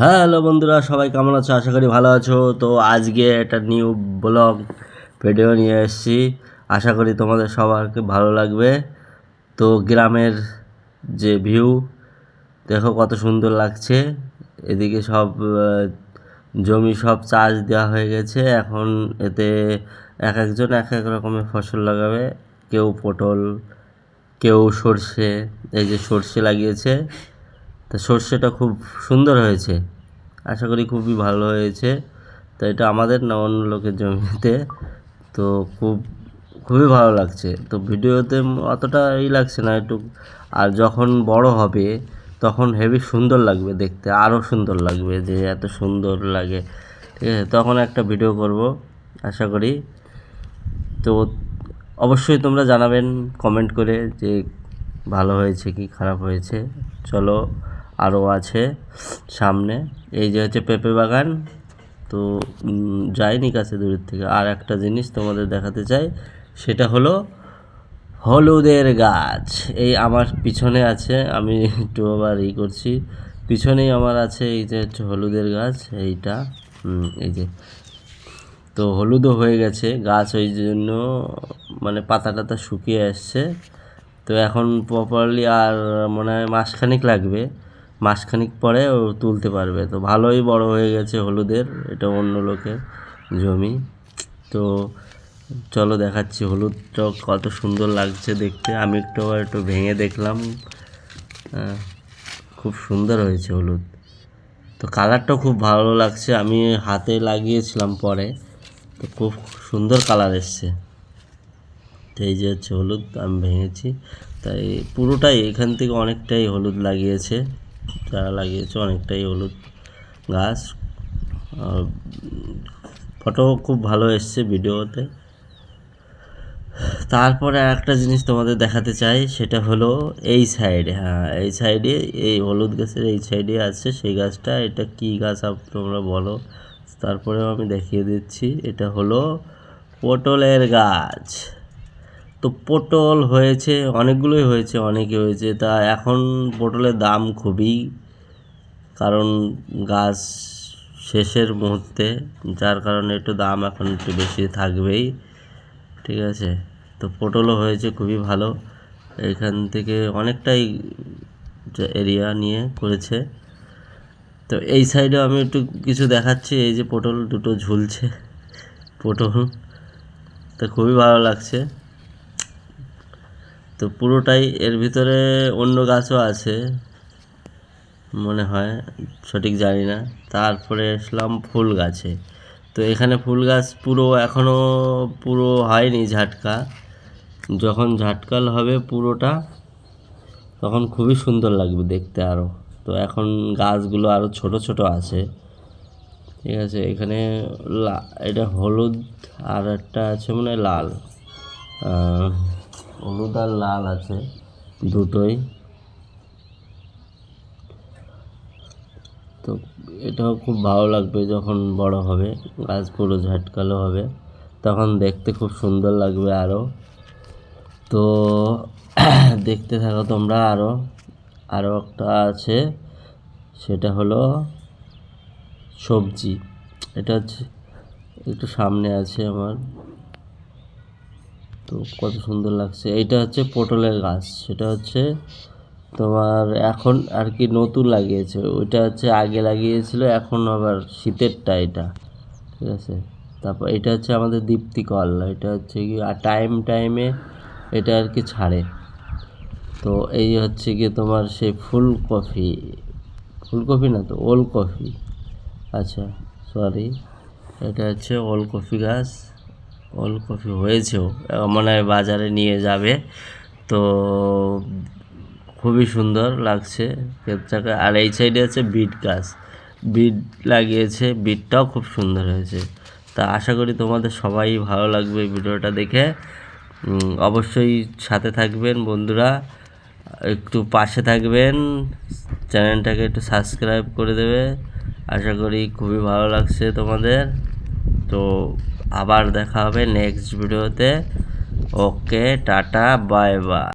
Hello বন্ধুরা, সবাই কেমন আছো? আশা করি ভালো আছো। তো আজকে একটা নিউ ব্লগ ভিডিও নিয়ে এসেছি। আশা করি তোমাদের সবাইকে ভালো লাগবে। তো গ্রামের যে ভিউ দেখো কত সুন্দর লাগছে। এদিকে সব জমি সব চাষ দেওয়া হয়ে গেছে। এখন এতে এক একজন এক এক রকমের ফসল লাগাবে। কেউ পটল, কেউ সর্ষে। এই যে সর্ষে লাগিয়েছে, তা সর্ষেটা খুব সুন্দর হয়েছে। আশা করি খুবই ভালো হয়েছে। তো এটা আমাদের না, অন্য লোকের জমিতে। তো খুবই ভালো লাগছে। তো ভিডিওতে অতটা লাগছে না একটু, আর যখন বড় হবে তখন হেভি সুন্দর লাগবে দেখতে, আরও সুন্দর লাগবে যে এত সুন্দর লাগে। ঠিক আছে, তখন একটা ভিডিও করব আশা করি। তো অবশ্যই তোমরা জানাবেন কমেন্ট করে যে ভালো হয়েছে কি খারাপ হয়েছে। চলো, আরও আছে সামনে। এই যে হচ্ছে পেঁপে বাগান। তো যাইনি কাছে দূরের থেকে। আর একটা জিনিস তোমাদের দেখাতে চাই, সেটা হলো হলুদের গাছ। এই আমার পিছনে আছে, আমি একটু আবার করছি, পিছনেই আমার আছে এই যে হচ্ছে হলুদের গাছ। এইটা এই যে, তো হলুদও হয়ে গেছে গাছ, ওই জন্য মানে পাতা টাতা শুকিয়ে আসছে। তো এখন প্রপারলি আর মনে হয় মাসখানিক লাগবে, মাসখানিক পরে ও তুলতে পারবে। তো ভালোই বড় হয়ে গেছে হলুদের, এটা অন্য লোকের জমি। তো চলো দেখাচ্ছি হলুদটা কত সুন্দর লাগছে দেখতে। আমি একটু ভেঙে দেখলাম, খুব সুন্দর হয়েছে হলুদ। তো কালারটাও খুব ভালো লাগছে। আমি হাতে লাগিয়েছিলাম পরে, তো খুব সুন্দর কালার এসছে। তো এই যে হচ্ছে হলুদ আমি ভেঙেছি, তাই পুরোটাই এখান থেকে অনেকটাই হলুদ লাগিয়েছে, যারা লাগিয়েছে অনেকটাই হলুদ গাছ। ফটো খুব ভালো এসছে ভিডিওতে। তারপরে একটা জিনিস তোমাদের দেখাতে চাই, সেটা হলো এই সাইডে। হ্যাঁ, এই সাইডে, এই হলুদ গাছের এই সাইডে আছে সেই গাছটা। এটা কি গাছ তোমরা বলো, তারপরেও আমি দেখিয়ে দিচ্ছি। এটা হলো পটলের গাছ। তো পটল হয়েছে অনেকগুলোই হয়েছে, অনেকে হয়েছে। তা এখন পটলের দাম খুবই, কারণ গাছ শেষের মুহূর্তে, যার কারণে একটু দাম এখন একটু বেশি থাকবেই। ঠিক আছে, তো পটলও হয়েছে খুবই ভালো। এখান থেকে অনেকটাই এরিয়া নিয়ে করেছে। তো এই সাইডে আমি একটু কিছু দেখাচ্ছি। এই যে পটল দুটো ঝুলছে পটল, তো খুবই ভালো লাগছে। তো পুরোটাই, এর ভিতরে অন্য গাছও আছে মনে হয়, সঠিক জানি না। তারপরে আসলাম ফুল গাছে। তো এখানে ফুল গাছ এখনও পুরো হয়নি ঝাটকা। যখন ঝাটকাল হবে পুরোটা, তখন খুবই সুন্দর লাগবে দেখতে আরও। তো এখন গাছগুলো আরও ছোট ছোট আছে। ঠিক আছে, এখানে এটা হলুদ, আর একটা আছে মনে হয় লাল। হলুদ আর লাল আছে দুটোই। তো এটাও খুব ভালো লাগবে যখন বড় হবে, গাছ পুরো ঝাটকালো হবে, তখন দেখতে খুব সুন্দর লাগবে আরও। তো দেখতে থাকো তোমরা। আরও একটা আছে, সেটা হলো সবজি। এটা হচ্ছে একটু সামনে আছে আমার, তো কত সুন্দর লাগছে। এইটা হচ্ছে পটলের গাছ, সেটা হচ্ছে তোমার এখন আর কি নতুন লাগিয়েছে। ওইটা হচ্ছে আগে লাগিয়েছিল, এখন আবার শীতেরটা এটা। ঠিক আছে, তারপর এটা হচ্ছে আমাদের দীপ্তি কল। এটা হচ্ছে কি টাইমে এটা আর কি ছাড়ে। তো এই হচ্ছে কি তোমার সেই ফুলকপি না তো, ওলকপি। আচ্ছা, সরি, এটা হচ্ছে ওলকপি গাছ। ওলকপি হয়েছেও, মনে হয় বাজারে নিয়ে যাবে। তো খুবই সুন্দর লাগছে ক্ষেতটাকে। আর এই সাইডে আছে বিট গাছ, বিট লাগিয়েছে, বিটটাও খুব সুন্দর হয়েছে। তা আশা করি তোমাদের সবাই ভালো লাগবে ভিডিওটা দেখে। অবশ্যই সাথে থাকবেন বন্ধুরা, একটু পাশে থাকবেন, চ্যানেলটাকে একটু সাবস্ক্রাইব করে দেবে। আশা করি খুবই ভালো লাগছে তোমাদের। তো আবার দেখা হবে নেক্সট ভিডিওতে। ওকে, টাটা, বাই বাই।